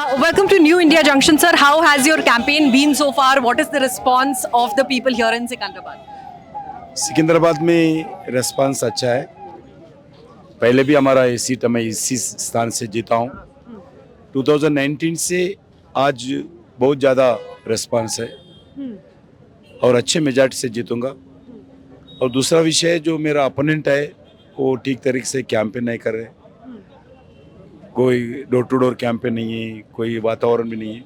Welcome to New India Junction, sir. How has your campaign been so far? What is the response of the people here in Secunderabad? Secunderabad में response अच्छा है। पहले भी हमारा ये seat मैं इसी स्थान से जीता हूँ। 2019 से आज बहुत ज़्यादा रेस्पॉन्स है और अच्छे मेजॉरिटी से जीतूंगा। और दूसरा विषय जो मेरा अपोनेंट है वो ठीक तरीके से कैंपेन नहीं कर रहे। कोई डोर टू डोर कैंपेन नहीं है, कोई वातावरण भी नहीं है।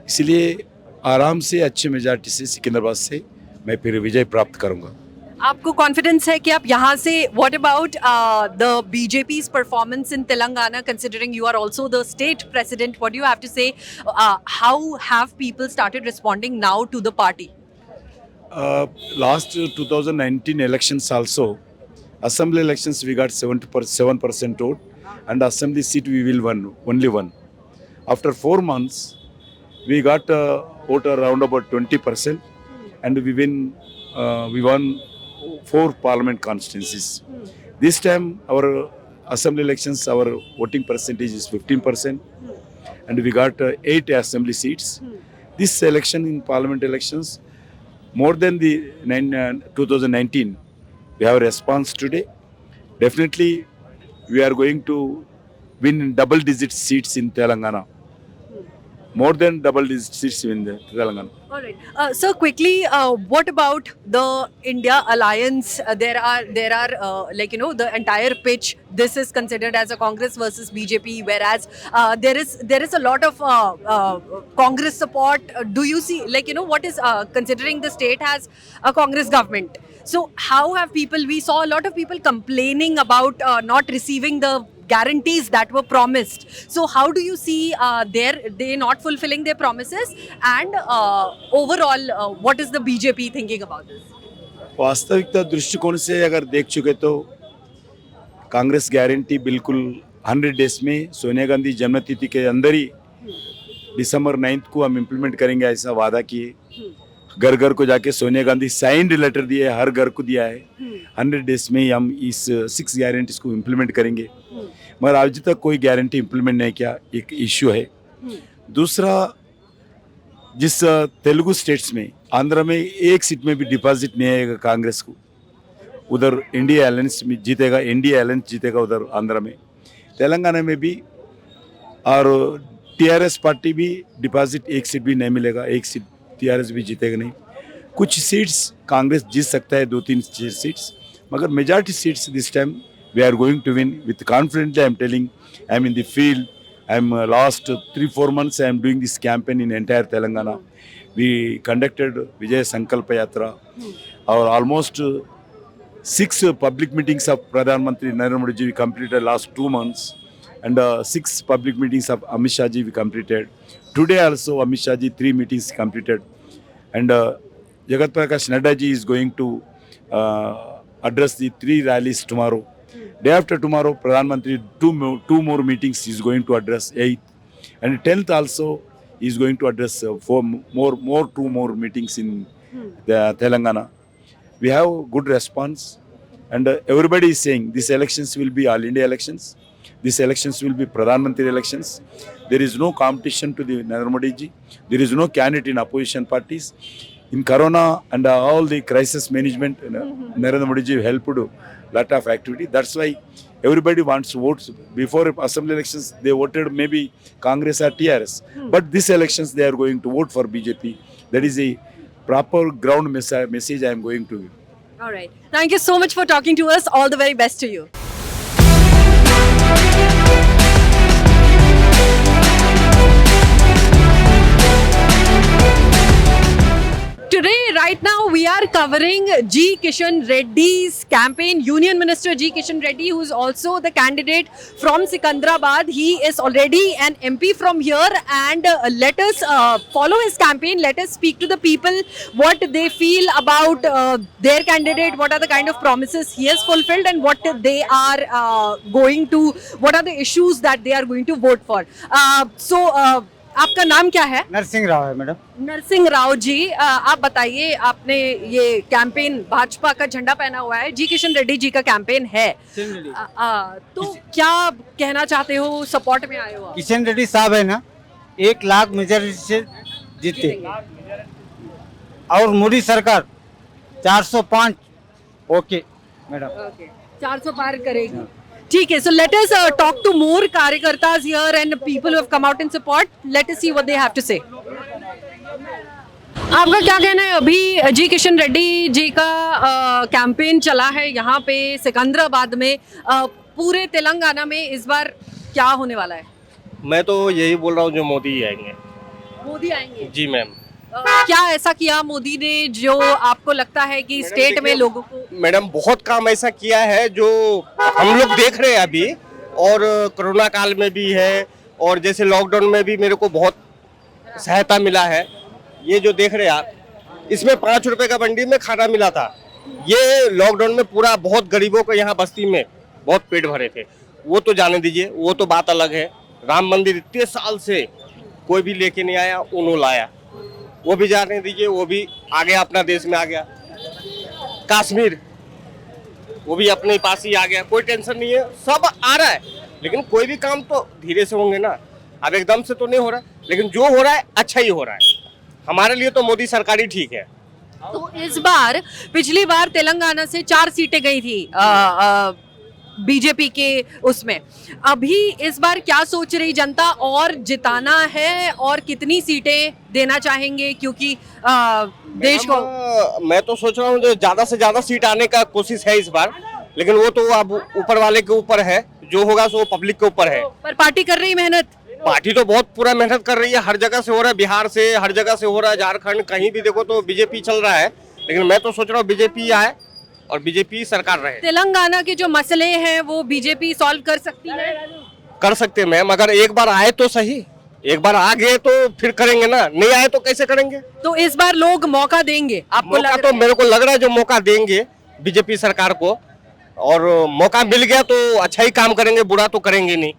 इसलिए आराम से अच्छे मेजॉरिटी से सिकंदराबाद से मैं फिर विजय प्राप्त करूंगा। आपको कॉन्फिडेंस है कि आप यहाँ से what about the BJP's performance in Telangana considering you are also the state president what you have to say how have people started responding now to the party? Last 2019 elections also, assembly elections we got 7% vote and assembly seat we will win only one. After 4 months we got vote around about 20% and we won 4 parliament constituencies. This time our assembly elections our voting percentage is 15% and we got 8 assembly seats. This election in parliament elections more than the 2019 we have a response today. Definitely we are going to win double digit seats in Telangana. More than double digit seats in the Telangana. All right. So quickly, what about the India alliance? There are like the entire pitch. This is considered as a Congress versus BJP, whereas there is a lot of Congress support. Do you see what is considering the state has a Congress government? So how have people? We saw a lot of people complaining about not receiving the guarantees that were promised. So how do you see they not fulfilling their promises and overall what is the BJP thinking about this? वास्तविकता दृष्टिकोण से अगर देख चुके तो Congress guarantee बिल्कुल 100 days में सोनिया गांधी जन्मतिथि के अंदर ही दिसंबर 9 को हम इम्प्लीमेंट करेंगे ऐसा वादा किए। घर घर को जाके सोनिया गांधी साइंड लेटर दिए, हर घर को दिया है। 100 डेज में ही हम इस 6 गारंटीज को इम्प्लीमेंट करेंगे, मगर आज तक कोई गारंटी इम्प्लीमेंट नहीं किया, एक इश्यू है। दूसरा, जिस तेलुगु स्टेट्स में आंध्र में एक सीट में भी डिपॉजिट नहीं आएगा कांग्रेस को, उधर इंडिया अलायंस में जीतेगा, इंडिया अलायंस जीतेगा उधर आंध्र में। तेलंगाना में भी और टीआरएस पार्टी भी डिपॉजिट एक सीट भी नहीं मिलेगा, एक सीट टीआरएस भी जीतेगा नहीं। कुछ सीट्स कांग्रेस जीत सकता है, 2-3 सीट्स, मगर majority seats this time we are going to win with confidence. I am telling, I am in the field. I am last 3-4 months I am doing this campaign in entire Telangana. We conducted Vijay Sankalpa Yatra. Our almost 6 public meetings of Pradhan Mantri Narendra Modi ji we completed last 2 months, and 6 public meetings of Amit Shah ji we completed. Today also Amit Shah ji 3 meetings completed, and Jagat Prakash Nadda ji is going to address the 3 rallies tomorrow. Day after tomorrow, Pradhan Mantri two more meetings he is going to address, 8th and 10th also he is going to address 2 more meetings in the Telangana. We have good response, and everybody is saying these elections will be all India elections. These elections will be Pradhan Mantri elections. There is no competition to the Narendra Modi ji. There is no candidate in opposition parties. In Corona and all the crisis management, Narendra Modi ji helped lot of activity. That's why everybody wants votes. Before assembly elections, they voted maybe Congress or TRS. But these elections, they are going to vote for BJP. That is a proper ground message I am going to give. All right. Thank you so much for talking to us. All the very best to you. Today, right now, we are covering G. Kishan Reddy's campaign. Union Minister G. Kishan Reddy, who is also the candidate from Secunderabad. He is already an MP from here, and let us follow his campaign. Let us speak to the people what they feel about their candidate, what are the kind of promises he has fulfilled, and what they are what are the issues that they are going to vote for. आपका नाम क्या है? नरसिंह राव है madam. Narasimha Rao ji, आप बताइए, आपने ये campaign Bhajpa का झंडा पहना हुआ है, जी किशन रेड्डी जी का कैंपेन है, तो क्या कहना चाहते हो? सपोर्ट में आए हो आप? किशन रेड्डी साहब है ना, 1 लाख मेजॉरिटी से जीते। और मोदी सरकार 405 ओके मैडम। 400 पार करेगी। ठीक है, so let us talk to more कार्यकर्तास here and people who have come out in support. Let us see what they have to say. आपका क्या कहना है? अभी जी किशन रेड्डी जी का कैंपेन चला है यहाँ पे सिकंदराबाद में, पूरे तेलंगाना में इस बार क्या होने वाला है? मैं तो यही बोल रहा हूँ जो मोदी ही आएंगे। मोदी आएंगे? जी मैम। क्या ऐसा किया मोदी ने जो आपको लगता है कि स्टेट में लोगों को? मैडम बहुत काम ऐसा किया है जो हम लोग देख रहे हैं अभी, और कोरोना काल में भी है, और जैसे लॉकडाउन में भी मेरे को बहुत सहायता मिला है। ये जो देख रहे हैं आप, इसमें 5 रुपए का बंडी में खाना मिला था। ये लॉकडाउन में पूरा बहुत गरीबों को यहाँ बस्ती में बहुत पेट भरे थे, वो तो जाने दीजिए, वो तो बात अलग है। राम मंदिर इतने साल से कोई भी लेके नहीं आया, उन्होंने लाया, वो भी जाने दीजिए, वो भी आ गया, अपना देश में आ गया। कश्मीर वो भी अपने पास ही आ गया, कोई टेंशन नहीं है, सब आ रहा है। लेकिन कोई भी काम तो धीरे से होंगे ना, अब एकदम से तो नहीं हो रहा, लेकिन जो हो रहा है अच्छा ही हो रहा है। हमारे लिए तो मोदी सरकार ही ठीक है। तो इस बार, पिछली बार तेलंगाना से 4 सीटें गई थी बीजेपी के उसमें, अभी इस बार क्या सोच रही जनता? और जिताना है और कितनी सीटें देना चाहेंगे? क्योंकि देश को, मैं तो सोच रहा हूँ जो ज्यादा से ज्यादा सीट आने का कोशिश है इस बार, लेकिन वो तो अब ऊपर वाले के ऊपर है, जो होगा सो पब्लिक के ऊपर है। पर पार्टी कर रही मेहनत? पार्टी तो बहुत पूरा मेहनत कर रही है, हर जगह से हो रहा है, बिहार से हर जगह से हो रहा है, झारखंड कहीं भी देखो तो बीजेपी चल रहा है। लेकिन मैं तो सोच रहा हूँ बीजेपी आए और बीजेपी सरकार रहे। तेलंगाना के जो मसले हैं वो बीजेपी सॉल्व कर सकती है? कर सकते हैं मैम, अगर एक बार आए तो सही, एक बार आ गए तो फिर करेंगे ना, नहीं आए तो कैसे करेंगे? तो इस बार लोग मौका देंगे आपको? मौका तो मेरे को लग रहा है जो मौका देंगे बीजेपी सरकार को, और मौका मिल गया तो अच्छा ही काम करेंगे, बुरा तो करेंगे नहीं।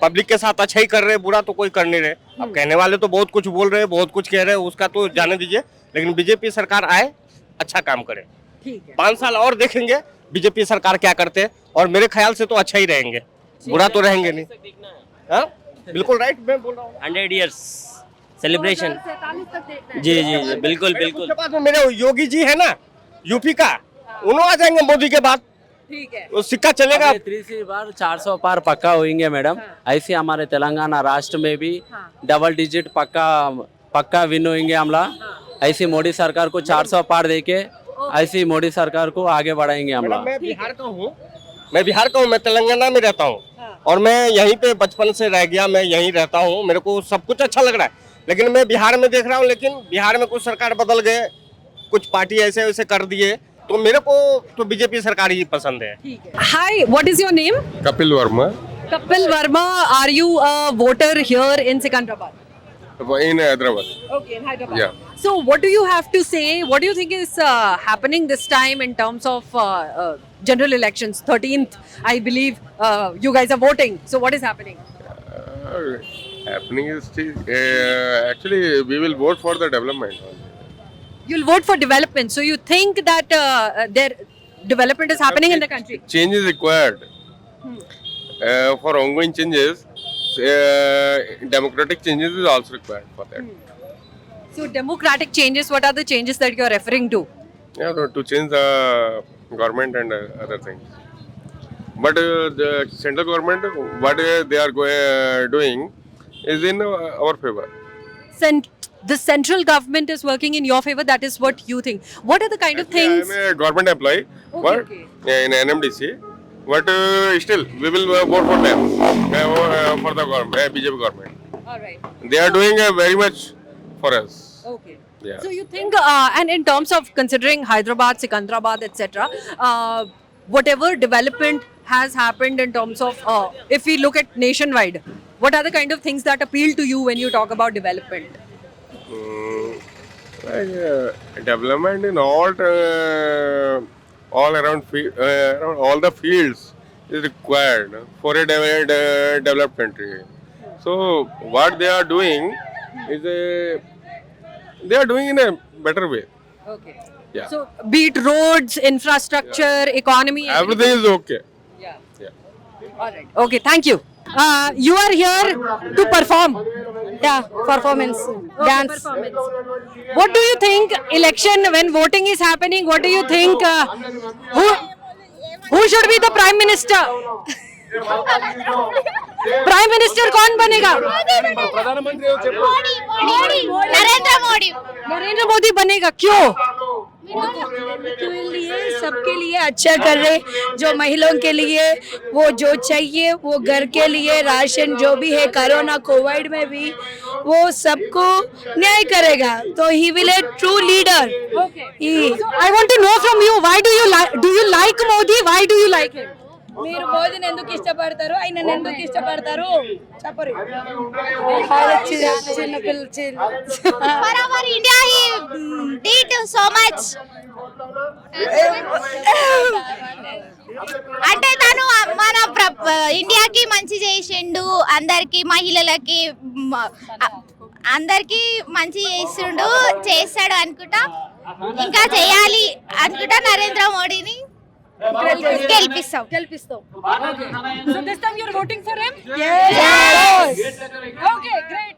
पब्लिक के साथ अच्छा ही कर रहे, बुरा तो कोई कर नहीं रहे। अब कहने वाले तो बहुत कुछ बोल रहे हैं, बहुत कुछ कह रहे हैं, उसका तो जाने दीजिए, लेकिन बीजेपी सरकार आए, अच्छा काम करे। ठीक है, 5 साल और देखेंगे बीजेपी सरकार क्या करते हैं, और मेरे ख्याल से तो अच्छा ही रहेंगे, बुरा तो रहेंगे नहीं। हाँ बिल्कुल राइट, मैं बोल रहा हूँ 100 years सेलिब्रेशन। 2047 तक देखना है। जी जी जी बिल्कुल बिल्कुल। उसके बाद में मेरे योगी जी है ना यूपी का, उन्होंने आ जाएंगे मोदी के बाद, ठीक है। वो सिक्का चलेगा। 3 बार 400 पार पक्का होंगे मैडम। ऐसे हमारे तेलंगाना राष्ट्र में भी डबल डिजिट पक्का विन होंगे हमला। ऐसी मोदी सरकार को 400 पार देके ऐसी मोदी सरकार को आगे बढ़ाएंगे हमला। मैं बिहार का हूँ, मैं तेलंगाना में रहता हूँ, और मैं यहीं पे बचपन से रह गया, मैं यहीं रहता हूँ, मेरे को सब कुछ अच्छा लग रहा है। लेकिन मैं बिहार में देख रहा हूँ, लेकिन बिहार में कुछ सरकार बदल गए, कुछ पार्टी ऐसे वैसे कर दिए, तो मेरे को तो बीजेपी सरकार ही पसंद है। Hi, what is your name? Kapil Verma Kapil Verma, are you a voter here in Secunderabad? in Hyderabad. Okay, in Hyderabad. Yeah. So what do you have to say? What do you think is happening this time in terms of general elections? 13th, I believe you guys are voting. So what is happening? Happening is actually we will vote for the development. You'll vote for development. So you think that their development is happening in the country? Change is required. For ongoing changes, democratic changes is also required for that. So democratic changes, what are the changes that you're referring to? Yeah, to change the government and other things. But the central government, what they are doing is in our favor. The central government is working in your favor. That is what you think. What are the kind of things? I am a government employee, but in NMDC. But still, we will vote for them, for the government, BJP government. All right. They are doing very much for us. Okay. Yeah. So you think, and in terms of considering Hyderabad, Secunderabad, etc., whatever development has happened in terms of, if we look at nationwide, what are the kind of things that appeal to you when you talk about development? Development in all around all the fields is required for a developed country. So what they are doing is they are doing in a better way. Okay. Yeah. So be it roads, infrastructure, economy, Everything is okay. Yeah. Yeah. All right. Okay. Thank you. You are here to perform. Yeah, performance, dance. What do you think election when voting is happening? What do you think? Who should be the prime minister? Prime minister कौन बनेगा? नरेंद्र मोदी नरेंद्र मोदी बनेगा, क्यों? के लिए सबके लिए अच्छा कर रहे, जो महिलाओं के लिए वो जो चाहिए वो घर के लिए राशन जो भी है कोरोना कोविड में भी वो सबको न्याय करेगा, तो he will A true leader. I want to know from you, why do you like Modi? Why do you like him? మీరు మోదీని ఎందుకు ఇష్టపడతారు, ఆయన ఎందుకు ఇష్టపడతారు చెప్పరు. For our India, he did so much. అంటే తను మన ఇండియాకి మంచి చేసిండు, అందరికి మహిళలకి అందరికి మంచి చేస్తాడు అనుకుంటా, ఇంకా చేయాలి అనుకుంటా నరేంద్ర మోడీని గెలిపిస్తాం. So this time you're voting for him? Yes. Okay, great.